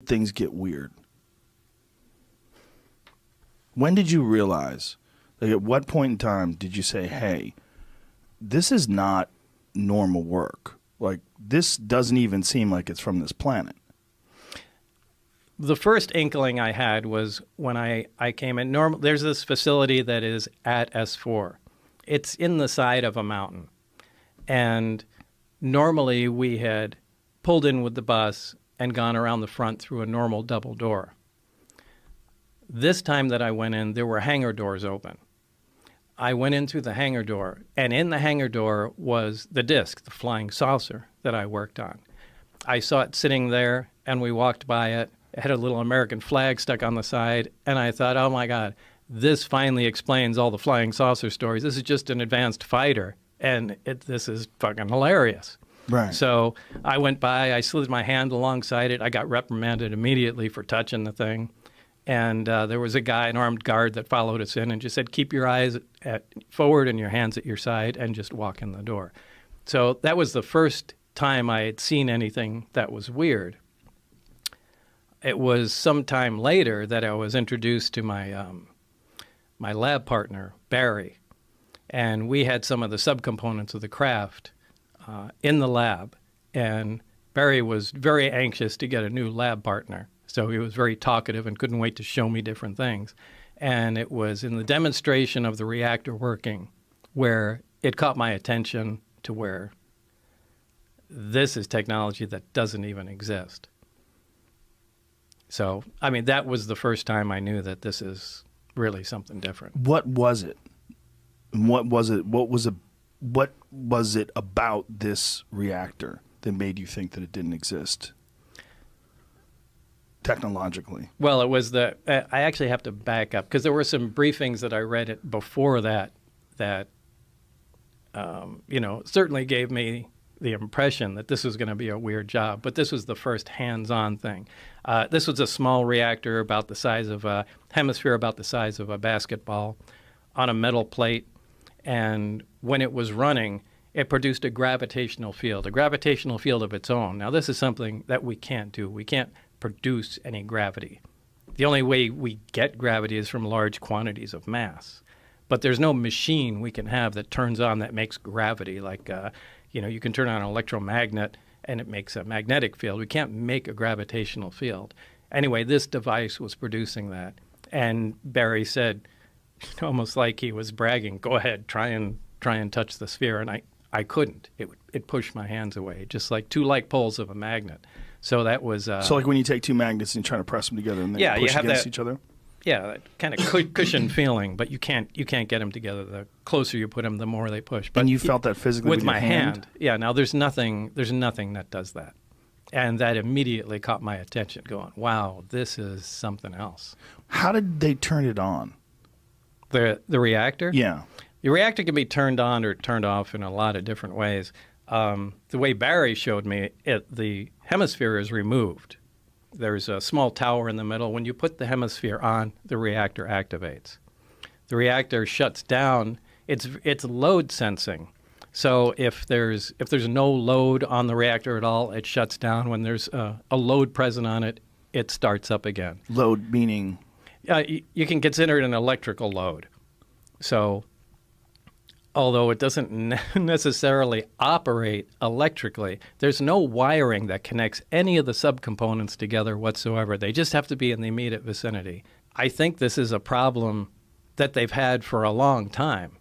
things get weird? When did you realize, like at what point in time did you say, hey, this is not normal work? Like, this doesn't even seem like it's from this planet. The first inkling I had was when I came in. There's this facility that is at S4. It's in the side of a mountain. And normally we had pulled in with the bus and gone around the front through a normal double door. This time that I went in, there were hangar doors open. I went in through the hangar door, and in the hangar door was the disc, the flying saucer that I worked on. I saw it sitting there, and we walked by it. It had a little American flag stuck on the side, and I thought, oh, my God, this finally explains all the flying saucer stories. This is just an advanced fighter, and this is fucking hilarious. Right. So I went by, I slid my hand alongside it. I got reprimanded immediately for touching the thing. And there was a guy, an armed guard, that followed us in and just said, keep your eyes forward and your hands at your side and just walk in the door. So that was the first time I had seen anything that was weird. It was sometime later that I was introduced to my my lab partner, Barry. And we had some of the subcomponents of the craft in the lab. And Barry was very anxious to get a new lab partner. So he was very talkative and couldn't wait to show me different things. And it was in the demonstration of the reactor working where it caught my attention to where this is technology that doesn't even exist. So, I mean, that was the first time I knew that this is really something different. What was it? What was it? What was it about this reactor that made you think that it didn't exist technologically? Well, it was I actually have to back up because there were some briefings that I read it before that certainly gave me the impression that this was going to be a weird job, but this was the first hands-on thing. This was a small reactor about the size of a hemisphere, about the size of a basketball, on a metal plate, and when it was running, it produced a gravitational field of its own. Now, this is something that we can't do. We can't produce any gravity. The only way we get gravity is from large quantities of mass. But there's no machine we can have that turns on that makes gravity. Like, you can turn on an electromagnet and it makes a magnetic field. We can't make a gravitational field. Anyway, this device was producing that. And Barry said, almost like he was bragging, go ahead, try and touch the sphere. And I couldn't. It pushed my hands away, just like two like poles of a magnet. So that was... so like when you take two magnets and you try to press them together and they push against each other? Yeah, that kind of cushion feeling, but you can't get them together. The closer you put them, the more they push. But and you felt that physically with my hand? Yeah, now there's nothing that does that. And that immediately caught my attention, going, wow, this is something else. How did they turn it on? The reactor? Yeah. The reactor can be turned on or turned off in a lot of different ways. The way Barry showed me it, the hemisphere is removed. There's a small tower in the middle. When you put the hemisphere on, the reactor activates. The reactor shuts down. It's load sensing. So if there's no load on the reactor at all, it shuts down. When there's a load present on it, it starts up again. Load meaning? You can consider it an electrical load. So although it doesn't necessarily operate electrically, there's no wiring that connects any of the subcomponents together whatsoever. They just have to be in the immediate vicinity. I think this is a problem that they've had for a long time.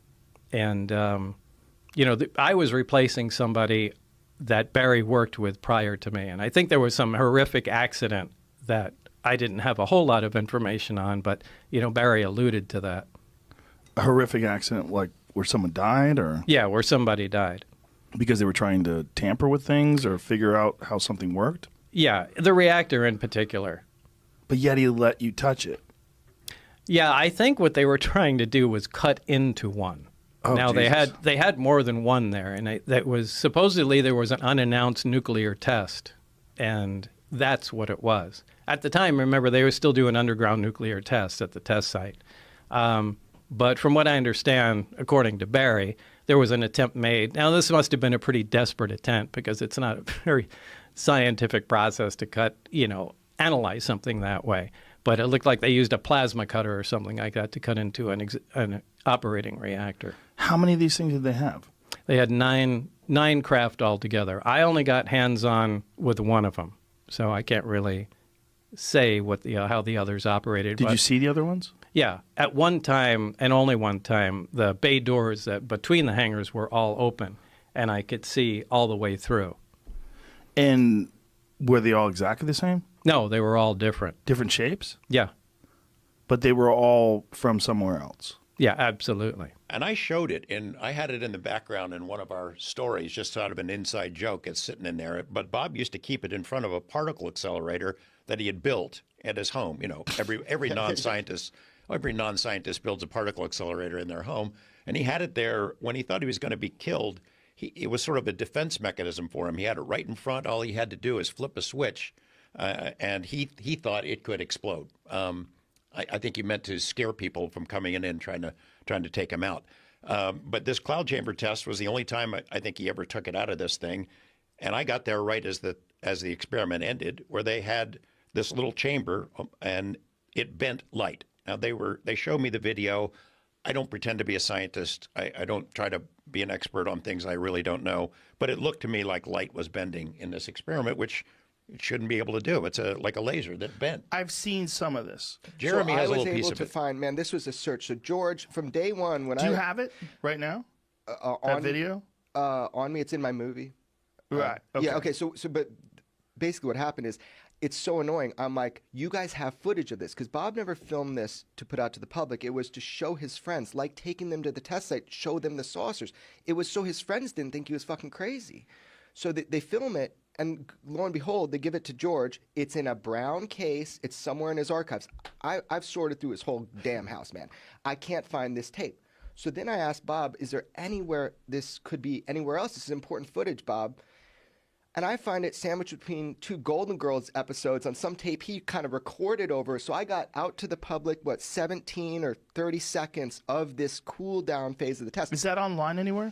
And, I was replacing somebody that Barry worked with prior to me. And I think there was some horrific accident that I didn't have a whole lot of information on, but, Barry alluded to that. A horrific accident, like where someone died, or? Yeah, where somebody died. Because they were trying to tamper with things or figure out how something worked? Yeah, the reactor in particular. But yet he let you touch it. Yeah, I think what they were trying to do was cut into one. Oh, now, Jesus. they had more than one there, and that was supposedly there was an unannounced nuclear test, and that's what it was. At the time, remember, they were still doing underground nuclear tests at the test site. But from what I understand, according to Barry, there was an attempt made. Now, this must have been a pretty desperate attempt because it's not a very scientific process to cut, analyze something that way. But it looked like they used a plasma cutter or something like that to cut into an operating reactor. How many of these things did they have? They had nine craft altogether. I only got hands-on with one of them, so I can't really say what how the others operated. Did you see the other ones? Yeah. At one time, and only one time, the bay doors that between the hangars were all open, and I could see all the way through. And were they all exactly the same? No, they were all different. Different shapes? Yeah. But they were all from somewhere else. Yeah, absolutely. And I showed it, and I had it in the background in one of our stories, just sort of an inside joke. It's sitting in there. But Bob used to keep it in front of a particle accelerator that he had built at his home. You know, every non-scientist builds a particle accelerator in their home, and he had it there when he thought he was going to be killed. It was sort of a defense mechanism for him. He had it right in front. All he had to do is flip a switch, and he thought it could explode. I think he meant to scare people from coming in and trying to take him out. But this cloud chamber test was the only time I think he ever took it out of this thing. And I got there right as the experiment ended, where they had this little chamber and it bent light. Now they showed me the video. I don't pretend to be a scientist. I don't try to be an expert on things I really don't know. But it looked to me like light was bending in this experiment, which it shouldn't be able to do. It's like a laser that bent. I've seen some of this. Jeremy has a little piece of it. I was able to find, man, this was a search. So George, from day one, when Do you have it right now? That video? On me, it's in my movie. Right. Okay. Yeah. Okay. But basically, what happened is, it's so annoying. I'm like, you guys have footage of this, because Bob never filmed this to put out to the public. It was to show his friends, like taking them to the test site, show them the saucers. It was so his friends didn't think he was fucking crazy. So they film it, and lo and behold, they give it to George. It's in a brown case. It's somewhere in his archives. I've sorted through his whole damn house, man. I can't find this tape. So then I asked Bob, is there anywhere this could be anywhere else? This is important footage, Bob. And I find it sandwiched between two Golden Girls episodes on some tape he kind of recorded over. So I got out to the public, 17 or 30 seconds of this cool down phase of the test. Is that online anywhere?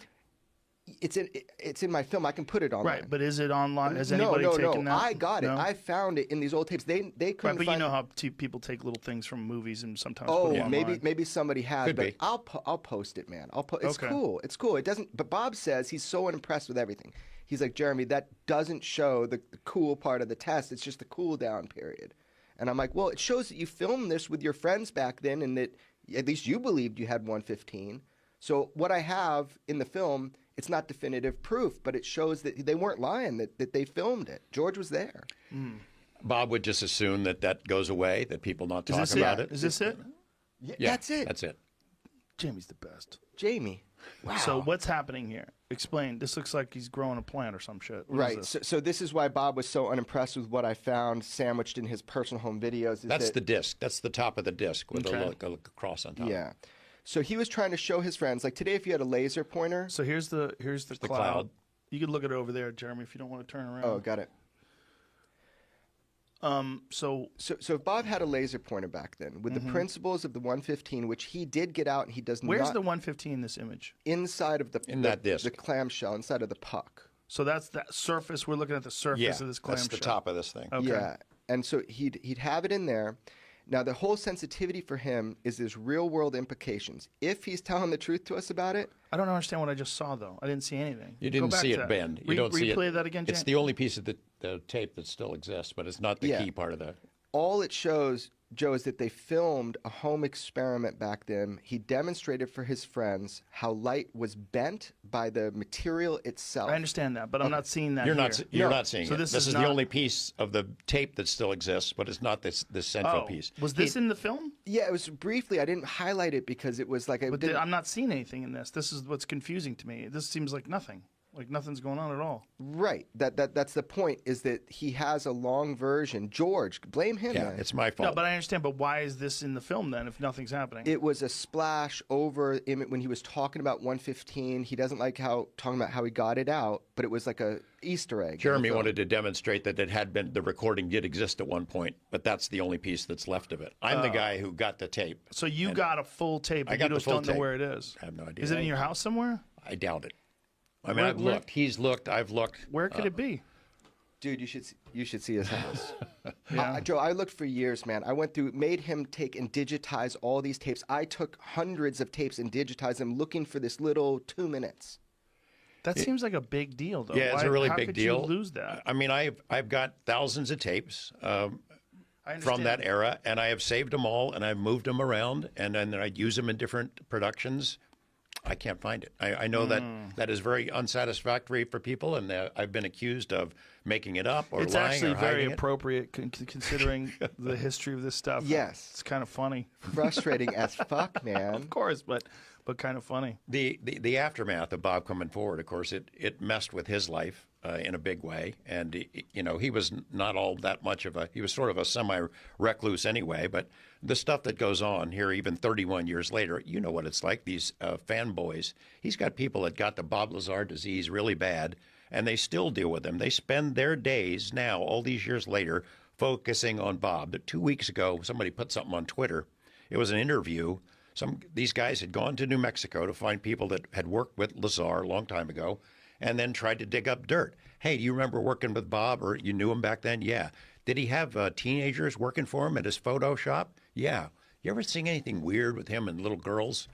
It's in my film. I can put it online. Right, but is it online? Has anybody taken that? I got it. I found it in these old tapes. They couldn't right, but find. You know how people take little things from movies and sometimes Oh, put them online. maybe somebody has. Could but be. I'll post it, man. It's Okay. cool. It's cool. It doesn't. But Bob says he's so unimpressed with everything. He's like, Jeremy, that doesn't show the cool part of the test. It's just the cool down period. And I'm like, well, it shows that you filmed this with your friends back then, and that at least you believed you had 115. So what I have in the film, it's not definitive proof, but it shows that they weren't lying, that they filmed it. George was there. Bob would just assume that goes away, that people not talk about it. Is this it? Yeah, Yeah, that's it. That's it. Jamie's the best. Jamie. Wow. So what's happening here? Explain. This looks like he's growing a plant or some shit. What is Right. this? So this is why Bob was so unimpressed with what I found sandwiched in his personal home videos. That's the disc. That's the top of the disc with a cross on top. Yeah. So he was trying to show his friends, like today, if you had a laser pointer. So here's the the cloud. cloud. You could look at it over there, Jeremy, if you don't want to turn around. Oh, got it. So if Bob had a laser pointer back then with the principles of the 115, which he did get out, and he does where's not. the 115 in this image? Inside of that disc. the clamshell, inside of the puck. So that's that surface. We're looking at the surface Yeah, of this clamshell. that's the top of this thing. Okay. Yeah, and so he'd have it in there. Now the whole sensitivity for him is there's real world implications. If he's telling the truth to us about it, I don't understand what I just saw though. I didn't see anything. You Go didn't back see to it that. bend. You don't see it. Replay that again, It's Jan? the only piece of the tape that still exists, but it's not the Yeah. key part of the. all it shows, Joe, is that they filmed a home experiment back then. He demonstrated for his friends how light was bent by the material itself. I understand that, but I'm not seeing that. You're here. not seeing So it. this This is is not- the only piece of the tape that still exists, but it's not this central Oh, piece. was this in the film? Yeah, it was briefly. I didn't highlight it because it was like I But didn't. I'm not seeing anything in this. This is what's confusing to me. This seems like nothing. Like nothing's going on at all. Right. That's the point. Is that he has a long version. George, blame him. Yeah, man. it's my fault. No, but I understand. But why is this in the film then if nothing's happening? It was a splash over when he was talking about 115. He doesn't like talking about how he got it out, but it was like a Easter egg. Jeremy wanted to demonstrate that it had been the recording did exist at one point, but that's the only piece that's left of it. I'm the guy who got the tape. So you got a full tape, I but got you the just full don't know tape. where it is. I have no idea. Is it in your house somewhere? I doubt it. I mean, Where- I've looked. He's looked. I've looked. Where could it be? Dude, you should see his house. Yeah. Joe, I looked for years, man. I went through, made him take and digitize all these tapes. I took hundreds of tapes and digitized them, looking for this little 2 minutes. That seems like a big deal, though. Yeah, it's a really how big could deal. You lose that? I mean, I've got thousands of tapes from that era, and I have saved them all, and I've moved them around, and then I'd use them in different productions. I can't find it. I know that is very unsatisfactory for people, and I've been accused of making it up or It's lying actually or hiding very it. appropriate considering the history of this stuff. Yes. It's kind of funny. Frustrating as fuck, man. Of course, but kind of funny. The aftermath of Bob coming forward, of course, it messed with his life in a big way, and he was not all that much of he was sort of a semi-recluse anyway. But the stuff that goes on here, even 31 years later, you know what it's like. These fanboys. He's got people that got the Bob Lazar disease really bad, and they still deal with him. They spend their days now, all these years later, focusing on Bob. 2 weeks ago, somebody put something on Twitter. It was an interview. These guys had gone to New Mexico to find people that had worked with Lazar a long time ago, and then tried to dig up dirt. Hey, do you remember working with Bob, or you knew him back then? Yeah. Did he have teenagers working for him at his photo shop? Yeah. You ever seen anything weird with him and little girls?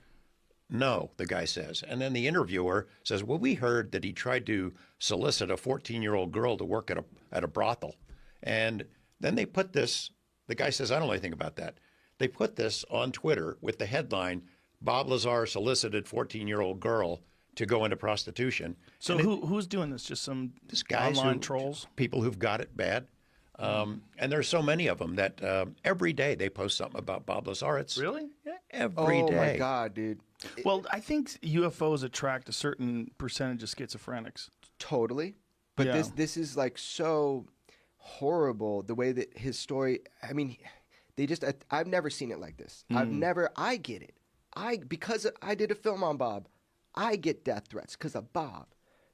No, the guy says. And then the interviewer says, well, we heard that he tried to solicit a 14-year-old girl to work at a brothel. And then they put this, the guy says, I don't know anything about that. They put this on Twitter with the headline, Bob Lazar solicited 14-year-old girl to go into prostitution. So who's doing this? Just some online trolls? People who've got it bad. And there's so many of them that every day they post something about Bob Lazar. It's Really? every day. Oh, my God, dude. Well, I think UFOs attract a certain percentage of schizophrenics. Totally. But Yeah. this is like so horrible, the way that his story, I mean, I've never seen it like this. I get it. Because I did a film on Bob, I get death threats because of Bob.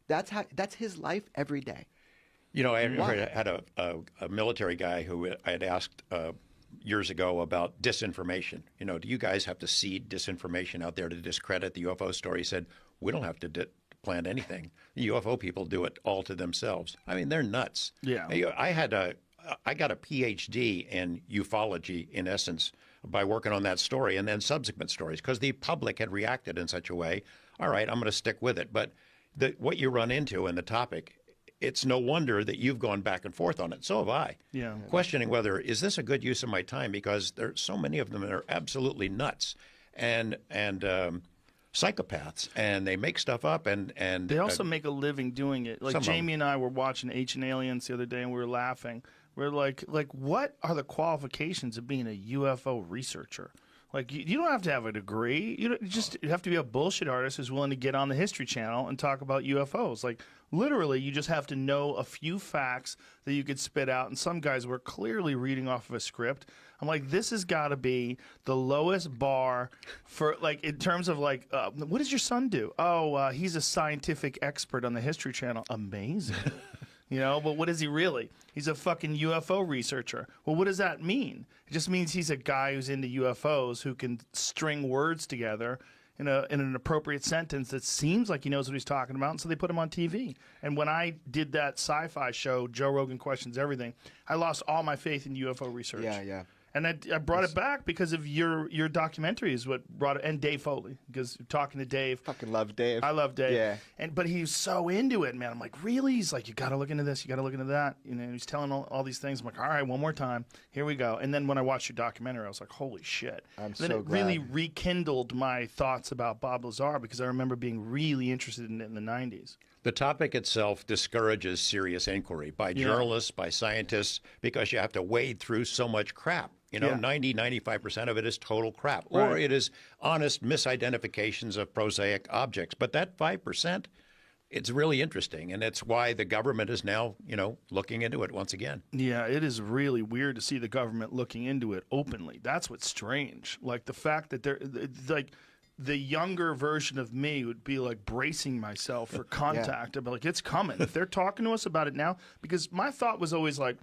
That's his life every day. You know, I had a military guy who I had asked years ago about disinformation. You know, do you guys have to seed disinformation out there to discredit the UFO story? He said, we don't have to plant anything. The UFO people do it all to themselves. I mean, they're nuts. Yeah. I got a PhD in ufology, in essence, by working on that story and then subsequent stories, because the public had reacted in such a way. All right, I'm going to stick with it. But what you run into in the topic, it's no wonder that you've gone back and forth on it. So have I. Yeah. Questioning whether, is this a good use of my time? Because there's so many of them that are absolutely nuts and psychopaths, and they make stuff up and They also make a living doing it. Like Some of them. Jamie and I were watching Ancient Aliens the other day, and we were laughing. We're like, what are the qualifications of being a UFO researcher? Like, you don't have to have a degree. You have to be a bullshit artist who's willing to get on the History Channel and talk about UFOs. Like, literally, you just have to know a few facts that you could spit out. And some guys were clearly reading off of a script. I'm like, this has got to be the lowest bar for, like, in terms of, like, what does your son do? Oh, he's a scientific expert on the History Channel. Amazing. You know, but what is he really? He's a fucking UFO researcher. Well, what does that mean? It just means he's a guy who's into UFOs who can string words together in an appropriate sentence that seems like he knows what he's talking about, and so they put him on TV. And when I did that sci-fi show, Joe Rogan Questions Everything, I lost all my faith in UFO research. Yeah. And I brought it back because of your documentary is what brought it, and Dave Foley, because talking to Dave. Fucking love Dave. I love Dave. Yeah. But he's so into it, man. I'm like, really? He's like, you got to look into this. You got to look into that. You know, he's telling all these things. I'm like, all right, one more time. Here we go. And then when I watched your documentary, I was like, holy shit. I'm then so it really glad. rekindled my thoughts about Bob Lazar because I remember being really interested in it in the 90s. The topic itself discourages serious inquiry by journalists, by scientists, because you have to wade through so much crap. You know, 95% of it is total crap. Or Right. it is honest misidentifications of prosaic objects. But that 5%, it's really interesting. And it's why the government is now, looking into it once again. Yeah, it is really weird to see the government looking into it openly. That's what's strange. Like the fact that they're like the younger version of me would be like bracing myself for contact. I'd be like, it's coming. If they're talking to us about it now, because my thought was always like,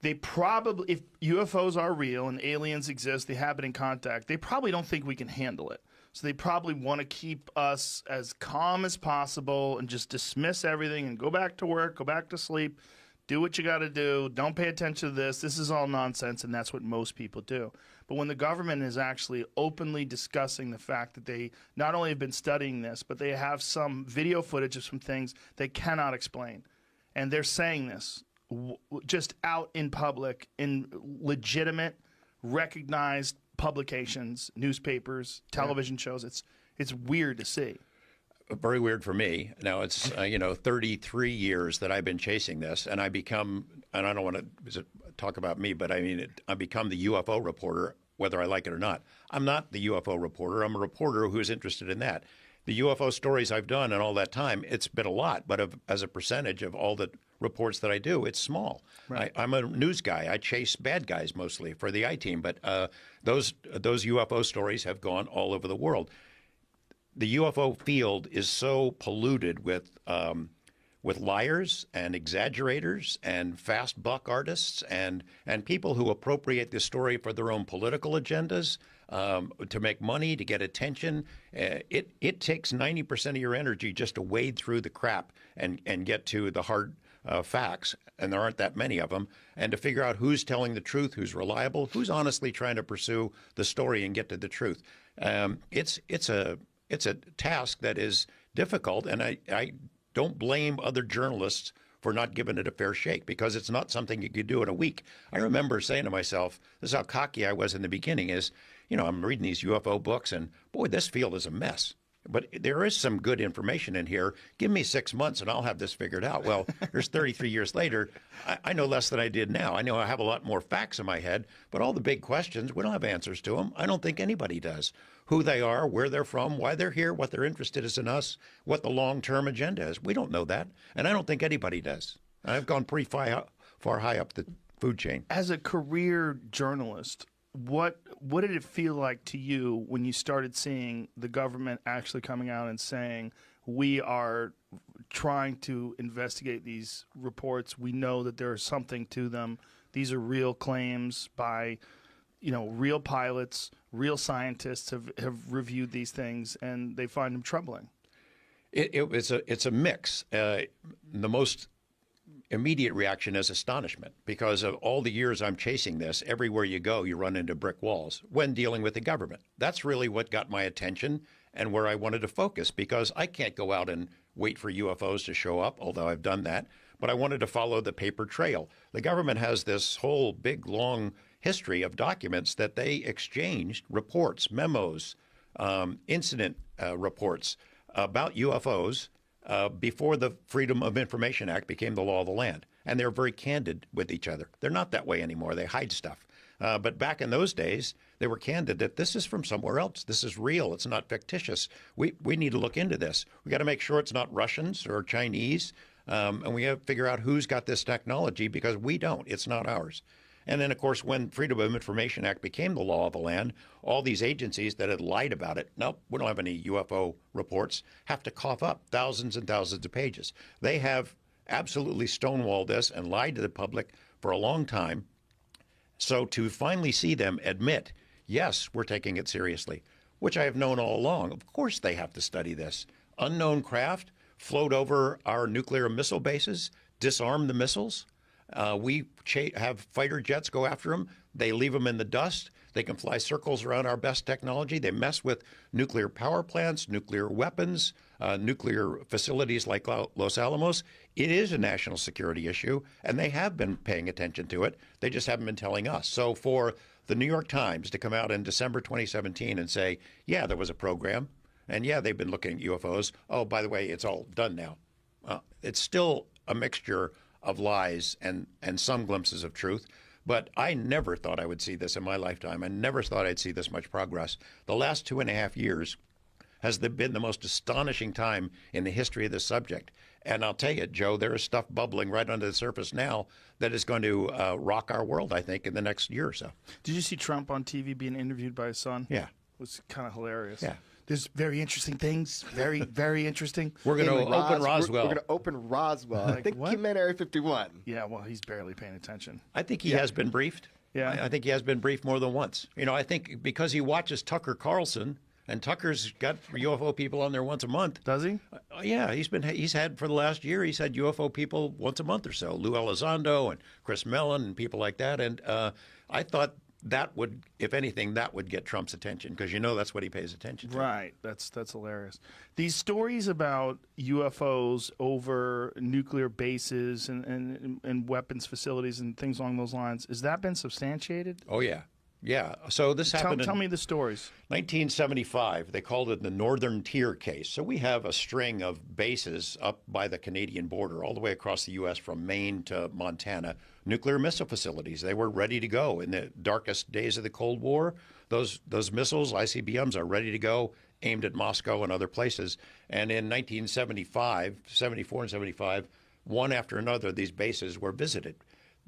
they probably, if UFOs are real and aliens exist, they have it in contact, they probably don't think we can handle it. So they probably want to keep us as calm as possible and just dismiss everything and go back to work, go back to sleep, Do what you got to do. Don't pay attention to this. This is all nonsense, and that's what most people do. But when the government is actually openly discussing the fact that they not only have been studying this, but they have some video footage of some things they cannot explain, and they're saying this just out in public in legitimate, recognized publications, newspapers, television shows. It's weird to see. Very weird for me. Now it's 33 years that I've been chasing this, and I don't want to talk about me, but I mean I become the UFO reporter, whether I like it or not. I'm not the UFO reporter. I'm a reporter who's interested in that. The UFO stories I've done and all that time, it's been a lot, but as a percentage of all the reports that I do, it's small. Right. I'm a news guy. I chase bad guys mostly for the I-Team, but those UFO stories have gone all over the world. The UFO field is so polluted with liars and exaggerators and fast buck artists and people who appropriate the story for their own political agendas, to make money, to get attention. It takes 90% of your energy just to wade through the crap and get to the hard facts, and there aren't that many of them, and to figure out who's telling the truth, who's reliable, who's honestly trying to pursue the story and get to the truth. It's a task that is difficult, and I don't blame other journalists for not giving it a fair shake, because it's not something you could do in a week. I remember saying to myself, this is how cocky I was in the beginning, is, I'm reading these UFO books, and boy, this field is a mess. But there is some good information in here. Give me 6 months and I'll have this figured out. Well, there's 33 years later. I know less than I did now. I know I have a lot more facts in my head, but all the big questions, we don't have answers to them. I don't think anybody does. Who they are, where they're from, why they're here, what their interest is in us, what the long-term agenda is. We don't know that, and I don't think anybody does. I've gone pretty far high up the food chain. As a career journalist, what did it feel like to you when you started seeing the government actually coming out and saying, we are trying to investigate these reports, we know that there is something to them, these are real claims by real pilots, real scientists have reviewed these things, and they find them troubling? It's a mix. The most immediate reaction is astonishment, because of all the years I'm chasing this. Everywhere you go, you run into brick walls when dealing with the government. That's really what got my attention and where I wanted to focus, because I can't go out and wait for UFOs to show up, although I've done that. But I wanted to follow the paper trail. The government has this whole big, long history of documents that they exchanged, reports, memos, incident reports about UFOs before the Freedom of Information Act became the law of the land. And they're very candid with each other. They're not that way anymore. They hide stuff. But back in those days, they were candid that this is from somewhere else. This is real. It's not fictitious. We need to look into this. We got to make sure it's not Russians or Chinese. And we have to figure out who's got this technology, because we don't. It's not ours. And then, of course, when Freedom of Information Act became the law of the land, all these agencies that had lied about it, nope, we don't have any UFO reports, have to cough up thousands and thousands of pages. They have absolutely stonewalled this and lied to the public for a long time. So to finally see them admit, yes, we're taking it seriously, which I have known all along. Of course they have to study this. Unknown craft float over our nuclear missile bases, disarm the missiles. We have fighter jets go after them. They leave them in the dust. They can fly circles around our best technology. They mess with nuclear power plants, nuclear weapons, nuclear facilities like Los Alamos. It is a national security issue, and they have been paying attention to it. They just haven't been telling us. So for the New York Times to come out in December 2017 and say, yeah, there was a program, and yeah, they've been looking at UFOs. Oh, by the way, it's all done now. It's still a mixture of lies and some glimpses of truth. But I never thought I would see this in my lifetime. I never thought I'd see this much progress. The last 2.5 years has been the most astonishing time in the history of this subject. And I'll tell you, Joe, there is stuff bubbling right under the surface now that is going to rock our world, I think, in the next year or so. Did you see Trump on TV being interviewed by his son? Yeah. It was kind of hilarious. Yeah. There's very interesting things. Very, very interesting. We're going to open Roswell. We're going to open Roswell. I think he meant Area 51. Yeah, well, he's barely paying attention. I think he has been briefed. Yeah. I think he has been briefed more than once. I think because he watches Tucker Carlson, And Tucker's got UFO people on there once a month. Does he? Yeah, he's had for the last year. He's had UFO people once a month or so. Lou Elizondo and Chris Mellon and people like that. And I thought that would, if anything, that would get Trump's attention because that's what he pays attention to. Right. That's hilarious. These stories about UFOs over nuclear bases and weapons facilities and things along those lines, has that been substantiated? Oh yeah. Yeah. So this happened Tell me the stories. 1975. They called it the Northern Tier case. So we have a string of bases up by the Canadian border, all the way across the U.S. from Maine to Montana, nuclear missile facilities. They were ready to go in the darkest days of the Cold War. Those missiles, ICBMs, are ready to go, aimed at Moscow and other places. And in 1975, 74 and 75, one after another, these bases were visited.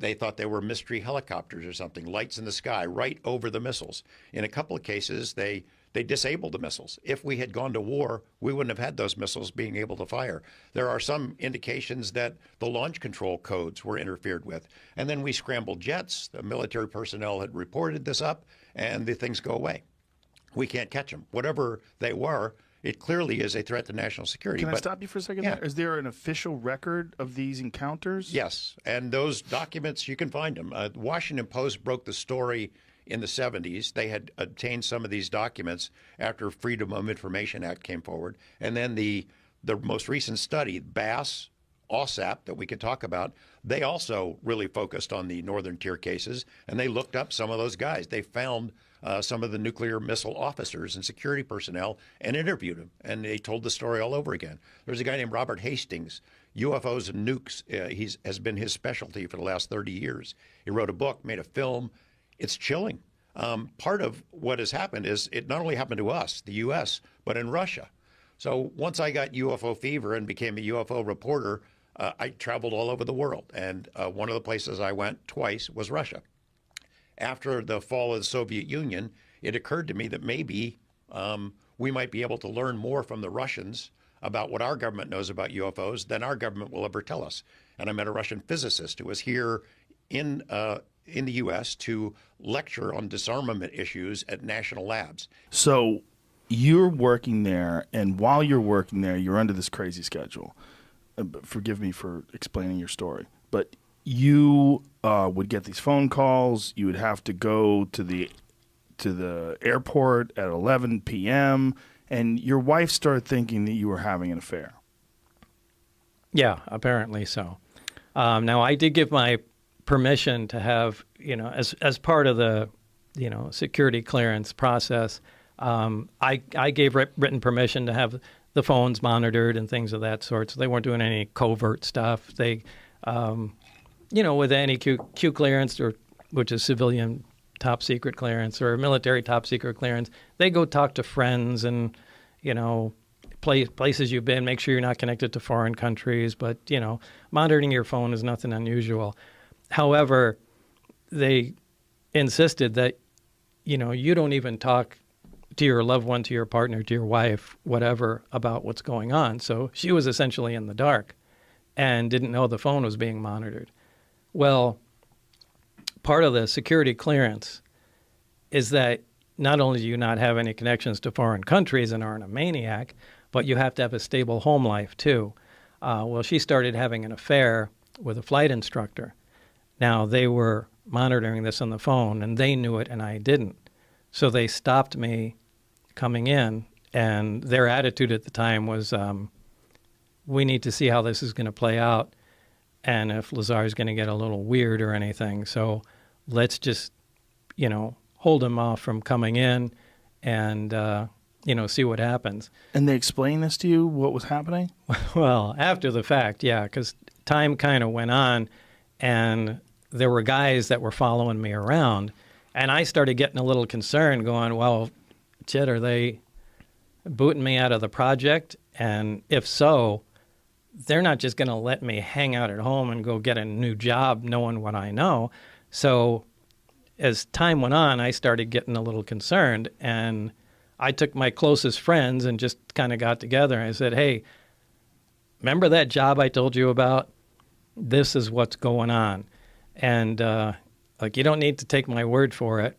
They thought they were mystery helicopters or something, lights in the sky right over the missiles. In a couple of cases, they disabled the missiles. If we had gone to war, we wouldn't have had those missiles being able to fire. There are some indications that the launch control codes were interfered with. And then we scrambled jets. The military personnel had reported this up, and the things go away. We can't catch them. Whatever they were, it clearly is a threat to national security. Can I stop you for a second Yeah. there? Is there an official record of these encounters? Yes, and those documents, you can find them. The Washington Post broke the story in the 70s. They had obtained some of these documents after Freedom of Information Act came forward. And then the most recent study, BASS, OSAP, that we could talk about, they also really focused on the Northern Tier cases, and they looked up some of those guys. They found some of the nuclear missile officers and security personnel and interviewed them, and they told the story all over again. There's a guy named Robert Hastings. UFOs and nukes has been his specialty for the last 30 years. He wrote a book, made a film. It's chilling. Part of what has happened is it not only happened to us, the U.S., but in Russia. So once I got UFO fever and became a UFO reporter, I traveled all over the world. And one of the places I went twice was Russia. After the fall of the Soviet Union, it occurred to me that maybe we might be able to learn more from the Russians about what our government knows about UFOs than our government will ever tell us. And I met a Russian physicist who was here in the U.S. to lecture on disarmament issues at national labs. So you're working there, and while you're working there, you're under this crazy schedule. Forgive me for explaining your story, but you would get these phone calls. You would have to go to the airport at 11 p.m., and your wife started thinking that you were having an affair. Yeah, apparently so. Now, I did give my permission to have, as part of the, security clearance process, I gave written permission to have the phones monitored and things of that sort. So they weren't doing any covert stuff. They, with any Q clearance, which is civilian top secret clearance or military top secret clearance, they go talk to friends and, places you've been, make sure you're not connected to foreign countries. But, monitoring your phone is nothing unusual. However, they insisted that, you don't even talk to your loved one, to your partner, to your wife, whatever, about what's going on. So she was essentially in the dark and didn't know the phone was being monitored. Well, part of the security clearance is that not only do you not have any connections to foreign countries and aren't a maniac, but you have to have a stable home life too. Well, she started having an affair with a flight instructor. Now, they were monitoring this on the phone, and they knew it, and I didn't. So they stopped me coming in, and their attitude at the time was, we need to see how this is going to play out, and if Lazar is going to get a little weird or anything. So let's just, hold him off from coming in and, see what happens. And they explained this to you, what was happening? Well, after the fact, yeah, because time kind of went on, and there were guys that were following me around, and I started getting a little concerned, going, well, shit, are they booting me out of the project? And if so, they're not just going to let me hang out at home and go get a new job knowing what I know. So as time went on, I started getting a little concerned, and I took my closest friends and just kind of got together, and I said, hey, remember that job I told you about? This is what's going on. And you don't need to take my word for it.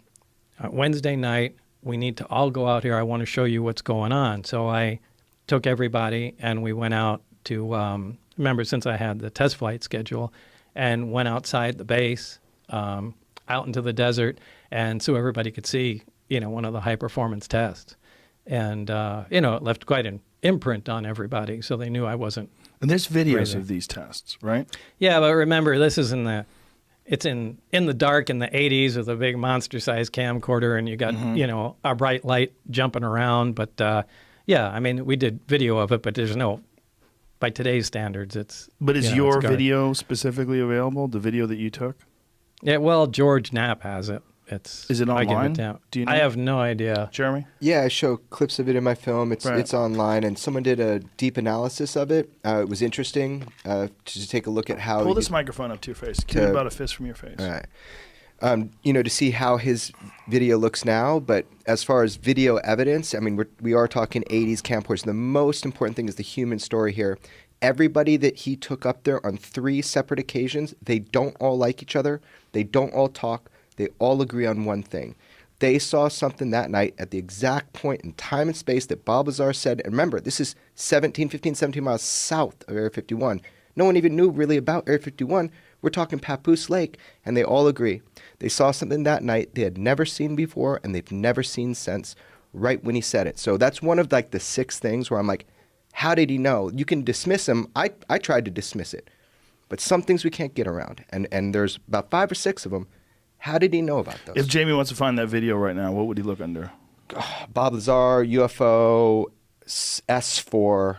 Wednesday night, we need to all go out here. I want to show you what's going on. So I took everybody and we went out to, remember, since I had the test flight schedule, and went outside the base, out into the desert, and so everybody could see, one of the high performance tests. And, it left quite an imprint on everybody, so they knew I wasn't. And there's videos crazy. of these tests, right? Yeah, but remember, this is it's in the dark in the 80s with a big monster-sized camcorder, and you got, a bright light jumping around. But, yeah, I mean, we did video of it, but there's no, by today's standards, it's. But is your video specifically available, the video that you took? Yeah, well, George Knapp has it. Is it online? I give it down. Do you know? I have no idea. Jeremy? Yeah, I show clips of it in my film. It's online, and someone did a deep analysis of it. It was interesting to take a look at how. Pull this microphone up to your face. Keep it about a fist from your face. All right. To see how his video looks now, but as far as video evidence, I mean, we are talking 80s camcorders. The most important thing is the human story here. Everybody that he took up there on 3 separate occasions, they don't all like each other. They don't all talk. They all agree on one thing. They saw something that night at the exact point in time and space that Bob Lazar said. And remember, this is 17 miles south of Area 51. No one even knew really about Area 51. We're talking Papoose Lake, and they all agree. They saw something that night they had never seen before, and they've never seen since, right when he said it. So that's one of like the 6 things where I'm like, how did he know? You can dismiss him. I tried to dismiss it. But some things we can't get around, and there's about 5 or 6 of them. How did he know about those? If Jamie wants to find that video right now, what would he look under? Bob Lazar, UFO, S4,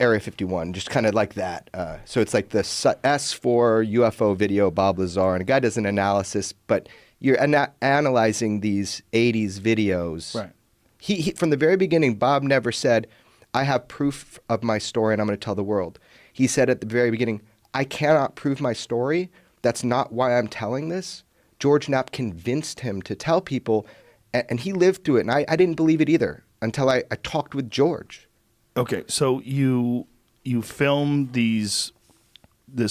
Area 51, just kind of like that. So it's like the S4 UFO video, Bob Lazar, and a guy does an analysis, but you're analyzing these 80s videos. Right. He from the very beginning, Bob never said, I have proof of my story and I'm going to tell the world. He said at the very beginning, I cannot prove my story. That's not why I'm telling this. George Knapp convinced him to tell people, and he lived through it, and I didn't believe it either until I talked with George. Okay, so you film this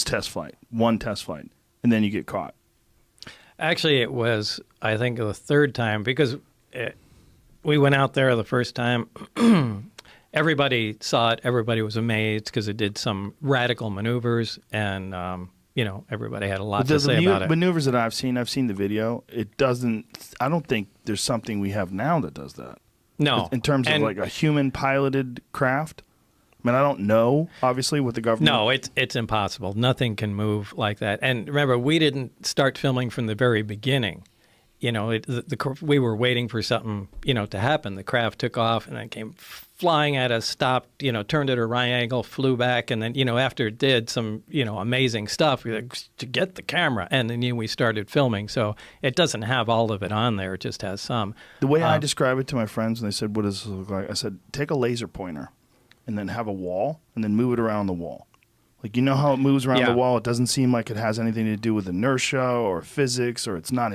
test flight, one test flight, and then you get caught. Actually, it was, I think, the 3rd time, because we went out there the first time. Everybody saw it. Everybody was amazed because it did some radical maneuvers, and everybody had a lot to say about it. Maneuvers that I've seen the video. It doesn't. I don't think there's something we have now that does that. No, in terms of like a human piloted craft. I mean, I don't know, obviously, with the government. No, it's impossible. Nothing can move like that. And remember, we didn't start filming from the very beginning. We were waiting for something, to happen. The craft took off and then came flying at us, stopped, turned at a right angle, flew back, and then, after it did some, amazing stuff, we like, to get the camera, and then we started filming. So it doesn't have all of it on there; it just has some. The way I describe it to my friends, and they said, "What does this look like?" I said, "Take a laser pointer, and then have a wall, and then move it around the wall." Like, how it moves around the wall? It doesn't seem like it has anything to do with inertia or physics, or it's not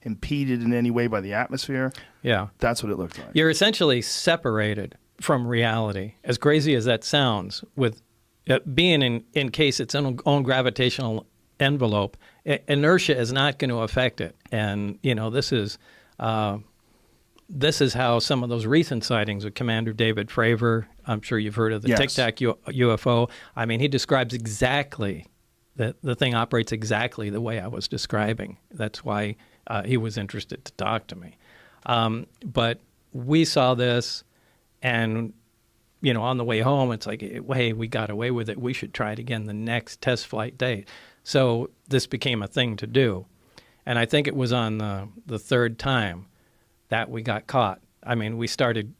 impeded in any way by the atmosphere. Yeah. That's what it looked like. You're essentially separated from reality, as crazy as that sounds, with being encased its own gravitational envelope. Inertia is not going to affect it. And, this is how some of those recent sightings with Commander David Fravor, I'm sure you've heard of the Tic Tac UFO. I mean, he describes exactly, the thing operates exactly the way I was describing. That's why he was interested to talk to me. But we saw this, and, on the way home, it's like, hey, we got away with it. We should try it again the next test flight day. So this became a thing to do. And I think it was on the 3rd time that we got caught. I mean, we started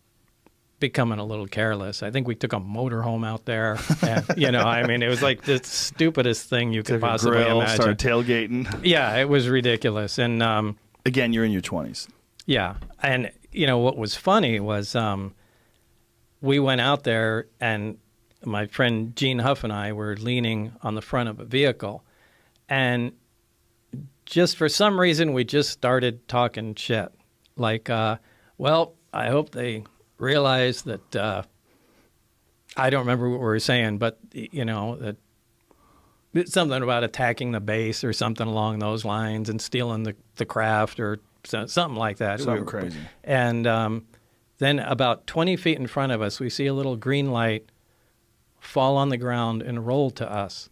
becoming a little careless. I think we took a motorhome out there. And, I mean, it was like the stupidest thing you could possibly imagine. Started tailgating. Yeah, it was ridiculous. And again, you're in your 20s. Yeah. And, what was funny was we went out there, and my friend Gene Huff and I were leaning on the front of a vehicle. And just for some reason, we just started talking shit. Like, well, I hope they realize that, I don't remember what we were saying, but, that it's something about attacking the base or something along those lines and stealing the craft or something like that. Something crazy. And then about 20 feet in front of us, we see a little green light fall on the ground and roll to us.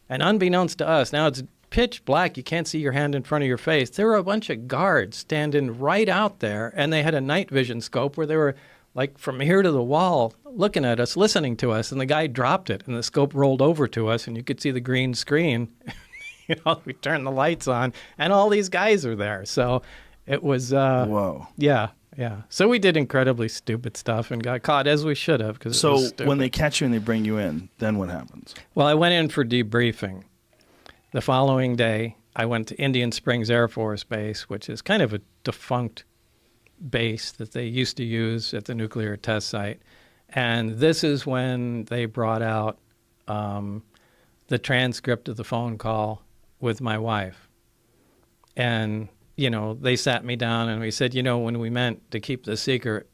And unbeknownst to us, now it's pitch black. You can't see your hand in front of your face. There were a bunch of guards standing right out there, and they had a night vision scope where they were like from here to the wall looking at us, listening to us. And the guy dropped it, and the scope rolled over to us, and you could see the green screen. We turned the lights on, and all these guys are there. So it was... Whoa. Yeah. So we did incredibly stupid stuff and got caught, as we should have. So when they catch you and they bring you in, then what happens? Well, I went in for debriefing. The following day, I went to Indian Springs Air Force Base, which is kind of a defunct base that they used to use at the nuclear test site. And this is when they brought out the transcript of the phone call with my wife. And, they sat me down and we said, when we meant to keep the secret,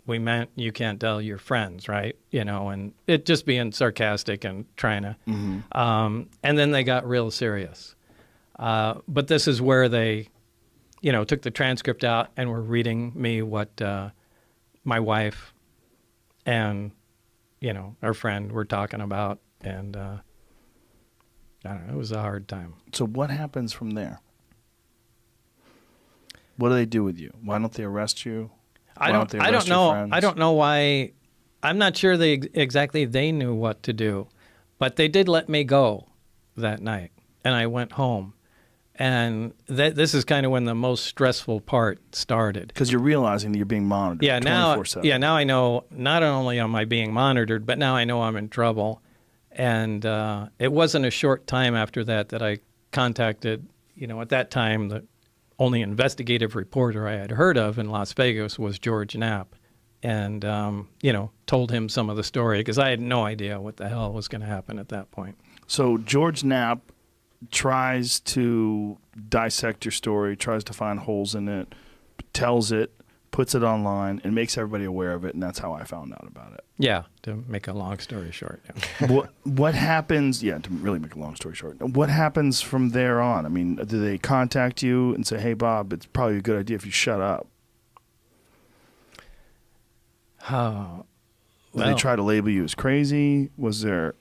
we meant you can't tell your friends, right? And it just being sarcastic and trying to. Mm-hmm. And then they got real serious. But this is where they, took the transcript out and were reading me what my wife and, our friend were talking about. And I don't know, it was a hard time. So what happens from there? What do they do with you? Why don't they arrest you? I don't know. I don't know why. I'm not sure exactly they knew what to do, but they did let me go that night, and I went home. And this is kind of when the most stressful part started. Because you're realizing that you're being monitored 24/7. Now I know not only am I being monitored, but now I know I'm in trouble. And it wasn't a short time after that I contacted, at that time, the only investigative reporter I had heard of in Las Vegas was George Knapp, and, told him some of the story because I had no idea what the hell was going to happen at that point. So George Knapp tries to dissect your story, tries to find holes in it, tells it, puts it online, and makes everybody aware of it, and that's how I found out about it. Yeah, to make a long story short. Yeah. What happens, to really make a long story short, what happens from there on? I mean, do they contact you and say, hey, Bob, it's probably a good idea if you shut up? Oh, Did they try to label you as crazy? Was there...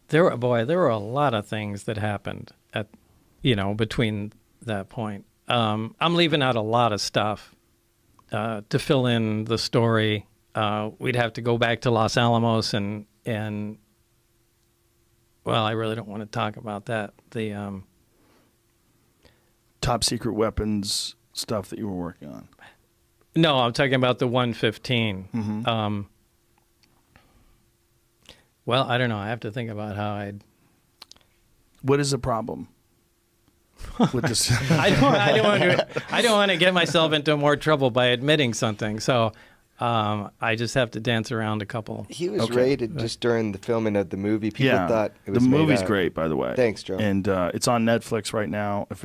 There were a lot of things that happened at, between that point. I'm leaving out a lot of stuff to fill in the story. We'd have to go back to Los Alamos and well, I really don't want to talk about that. The top secret weapons stuff that you were working on. No, I'm talking about the 115. Mm-hmm. Well, I don't know. I have to think about how I'd... What is the problem with this? I don't want to get myself into more trouble by admitting something. So I just have to dance around a couple. He was rated just during the filming of the movie. People thought it was the movie's great, by the way. Thanks, Joe. And it's on Netflix right now. If